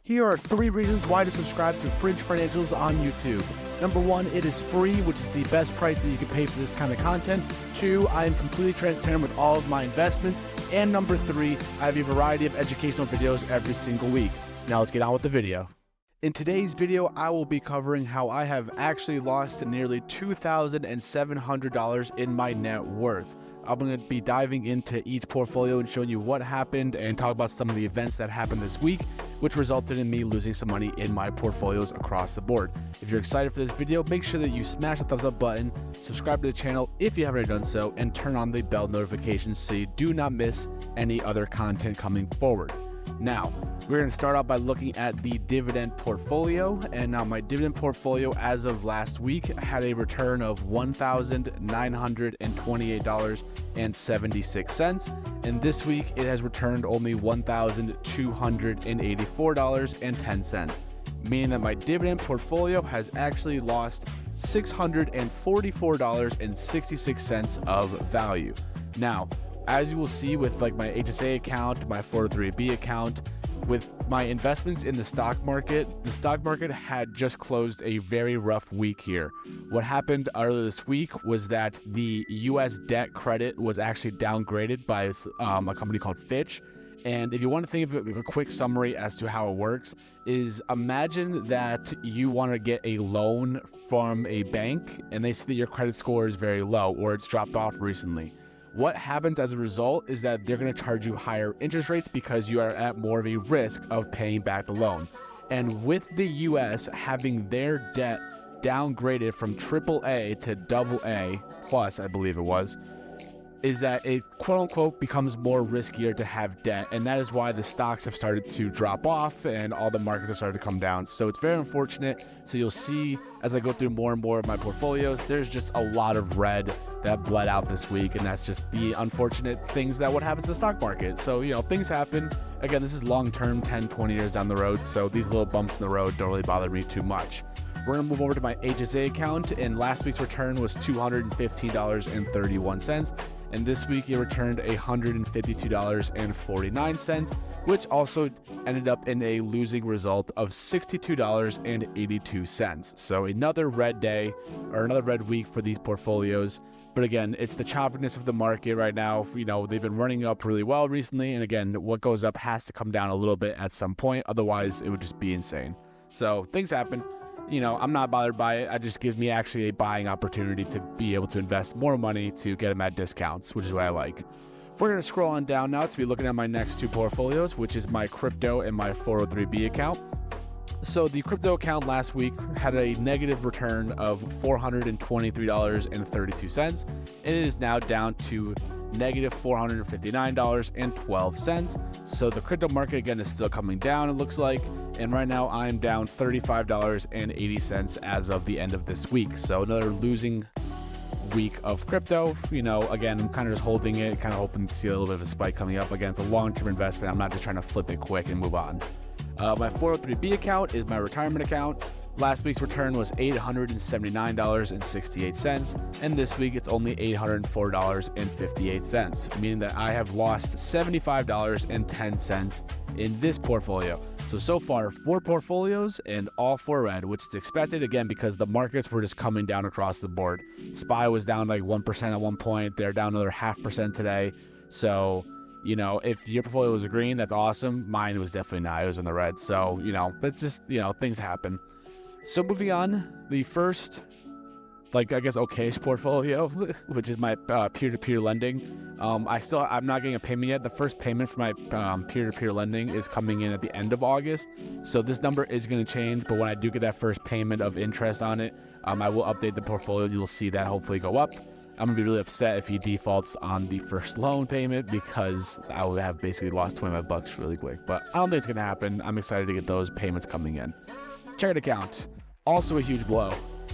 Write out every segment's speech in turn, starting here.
Here are 3 reasons why to subscribe to Fringe Financials on YouTube. Number 1, it is free, which is the best price that you can pay for this kind of content. 2, I am completely transparent with all of my investments. And number 3, I have a variety of educational videos every single week. Now let's get on with the video. In today's video, I will be covering how I have actually lost nearly $2,700 in my net worth. I'm going to be diving into each portfolio and showing you what happened and talk about some of the events that happened this week, which resulted in me losing some money in my portfolios across the board. If you're excited for this video, make sure that you smash the thumbs up button, subscribe to the channel if you haven't already done so, and turn on the bell notifications so you do not miss any other content coming forward. Now, we're going to start out by looking at the dividend portfolio. And now my dividend portfolio as of last week had a return of $1,928.76. And this week it has returned only $1,284.10, meaning that my dividend portfolio has actually lost $644.66 of value. Now, as you will see with like my HSA account, my 403b account, with my investments in the stock market had just closed a very rough week here. What happened earlier this week was that the US debt credit was actually downgraded by a company called Fitch. And if you want to think of a quick summary as to how it works, is imagine that you want to get a loan from a bank and they see that your credit score is very low or it's dropped off recently. What happens as a result is that they're going to charge you higher interest rates because you are at more of a risk of paying back the loan. And with the US having their debt downgraded from AAA to AA plus, I believe it was, is that it quote unquote becomes more riskier to have debt. And that is why the stocks have started to drop off and all the markets have started to come down. So it's very unfortunate. So you'll see as I go through more and more of my portfolios, there's just a lot of red that bled out this week. And that's just the unfortunate things that what happens to the stock market. So, things happen. Again, this is long-term, 10, 20 years down the road. So these little bumps in the road don't really bother me too much. We're going to move over to my HSA account, and last week's return was $215.31. And this week it returned $152.49, which also ended up in a losing result of $62.82. So another red day or another red week for these portfolios. But again, it's the choppiness of the market right now. They've been running up really well recently. And again, what goes up has to come down a little bit at some point. Otherwise, it would just be insane. So things happen. I'm not bothered by it. It just gives me actually a buying opportunity to be able to invest more money to get them at discounts, which is what I like. We're going to scroll on down now to be looking at my next 2 portfolios, which is my crypto and my 403b account. So the crypto account last week had a negative return of $423.32, and it is now down to negative $459.12. So the crypto market again is still coming down, it looks like, and right now I'm down $35.80 as of the end of this week. So another losing week of crypto. Again, I'm kind of just holding it, kind of hoping to see a little bit of a spike coming up. Again, it's a long-term investment. I'm not just trying to flip it quick and move on. My 403b account is my retirement account. Last week's return was $879.68, and this week it's only $804.58, meaning that I have lost $75.10 in this portfolio. So far, 4 portfolios and all 4 red, which is expected, again, because the markets were just coming down across the board. SPY was down like 1% at one point. They're down another 0.5% today. So, if your portfolio was green, that's awesome. Mine was definitely not. It was in the red. So, it's just, things happen. So moving on, the first, okayish portfolio, which is my peer-to-peer lending. I'm not getting a payment yet. The first payment for my peer-to-peer lending is coming in at the end of August. So this number is going to change, but when I do get that first payment of interest on it, I will update the portfolio. You'll see that hopefully go up. I'm going to be really upset if he defaults on the first loan payment because I would have basically lost $25 really quick. But I don't think it's going to happen. I'm excited to get those payments coming in. Checking account, also a huge blow.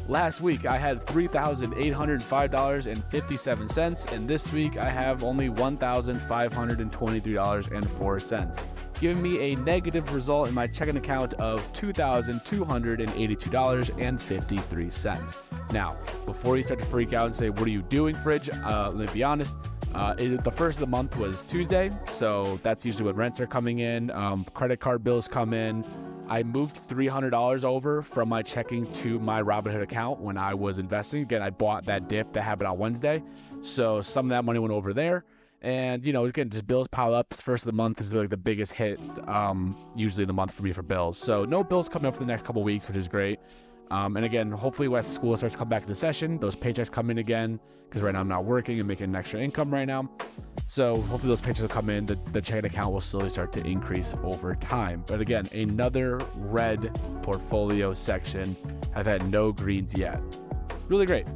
Last week I had $3,805.57, and this week I have only $1,523.04, giving me a negative result in my checking account of $2,282.53. Now, before you start to freak out and say, what are you doing, Fridge? Let me be honest. The first of the month was Tuesday, so that's usually when rents are coming in, credit card bills come in, I moved $300 over from my checking to my Robinhood account when I was investing. Again, I bought that dip that happened on Wednesday. So some of that money went over there. And, again, just bills pile up. First of the month is like the biggest hit, usually the month for me for bills. So no bills coming up for the next couple of weeks, which is great. And again, hopefully when school starts to come back into session, those paychecks come in again, because right now I'm not working and making an extra income right now. So hopefully those paychecks will come in. The checking account will slowly start to increase over time. But again, another red portfolio section. I've had no greens yet. Really great.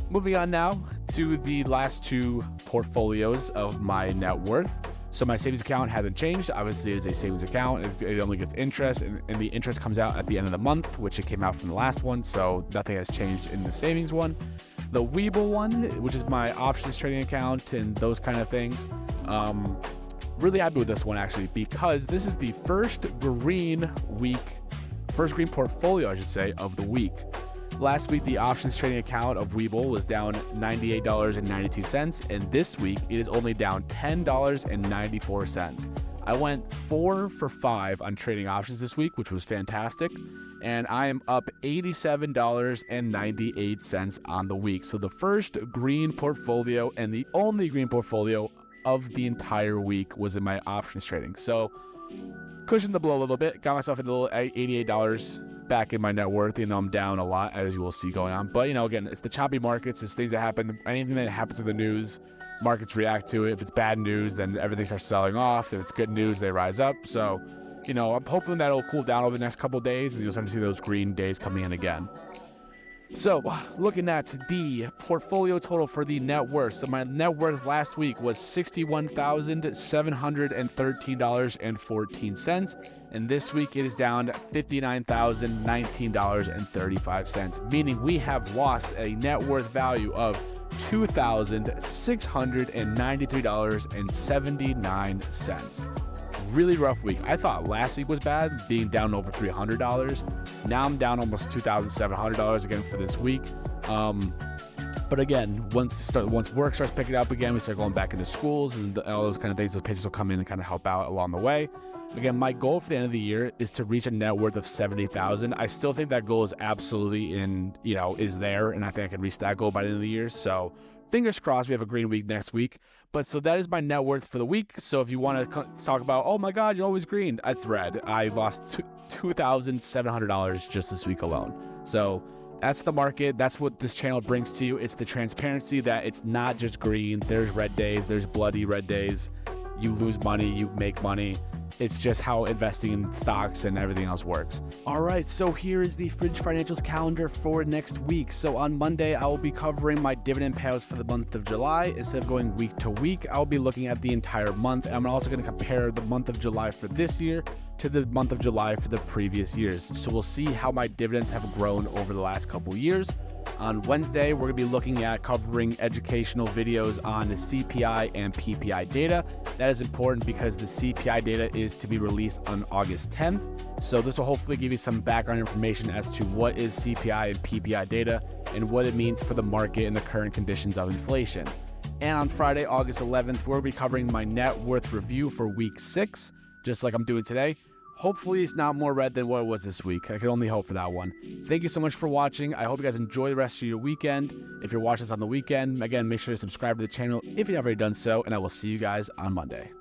Moving on now to the last two portfolios of my net worth. So my savings account hasn't changed. Obviously, it is a savings account. It only gets interest, and the interest comes out at the end of the month, which it came out from the last one. So nothing has changed in the savings one. The Webull one, which is my options trading account and those kind of things. Really happy with this one, actually, because this is the first green portfolio, I should say, of the week. Last week, the options trading account of Webull was down $98.92, and this week it is only down $10.94. I went 4 for 5 on trading options this week, which was fantastic, and I am up $87.98 on the week. So the first green portfolio and the only green portfolio of the entire week was in my options trading. So cushioned the blow a little bit, got myself a little $88 back in my net worth, even though I'm down a lot, as you will see going on. But, again, it's the choppy markets. It's things that happen. Anything that happens to the news, markets react to it. If it's bad news, then everything starts selling off. If it's good news, they rise up. So, I'm hoping that it'll cool down over the next couple of days, and you'll start to see those green days coming in again. So, looking at the portfolio total for the net worth. So, my net worth last week was $61,713.14. And this week it is down $59,019.35, meaning we have lost a net worth value of $2,693.79. Really rough week. I thought last week was bad, being down over $300. Now I'm down almost $2,700 again for this week. But again, once work starts picking up again, we start going back into schools and all those kind of things. Those pages will come in and kind of help out along the way. Again, my goal for the end of the year is to reach a net worth of $70,000. I still think that goal is absolutely is there, and I think I can reach that goal by the end of the year. So fingers crossed we have a green week next week. But so that is my net worth for the week. So if you want to talk about, oh my God, you're always green, that's red. I lost $2,700 just this week alone. So that's the market. That's what this channel brings to you. It's the transparency that it's not just green. There's red days. There's bloody red days. You lose money. You make money. It's just how investing in stocks and everything else works. All right, so here is the Fringe Financials calendar for next week. So on Monday, I will be covering my dividend payouts for the month of July. Instead of going week to week, I'll be looking at the entire month. And I'm also going to compare the month of July for this year to the month of July for the previous years. So we'll see how my dividends have grown over the last couple years. On Wednesday, we're going to be looking at covering educational videos on the CPI and PPI data. That is important because the CPI data is to be released on August 10th. So this will hopefully give you some background information as to what is CPI and PPI data and what it means for the market in the current conditions of inflation. And on Friday, August 11th, we'll be covering my net worth review for week 6, just like I'm doing today. Hopefully it's not more red than what it was this week. I can only hope for that one. Thank you so much for watching. I hope you guys enjoy the rest of your weekend. If you're watching this on the weekend, again, make sure to subscribe to the channel if you've already done so, and I will see you guys on Monday.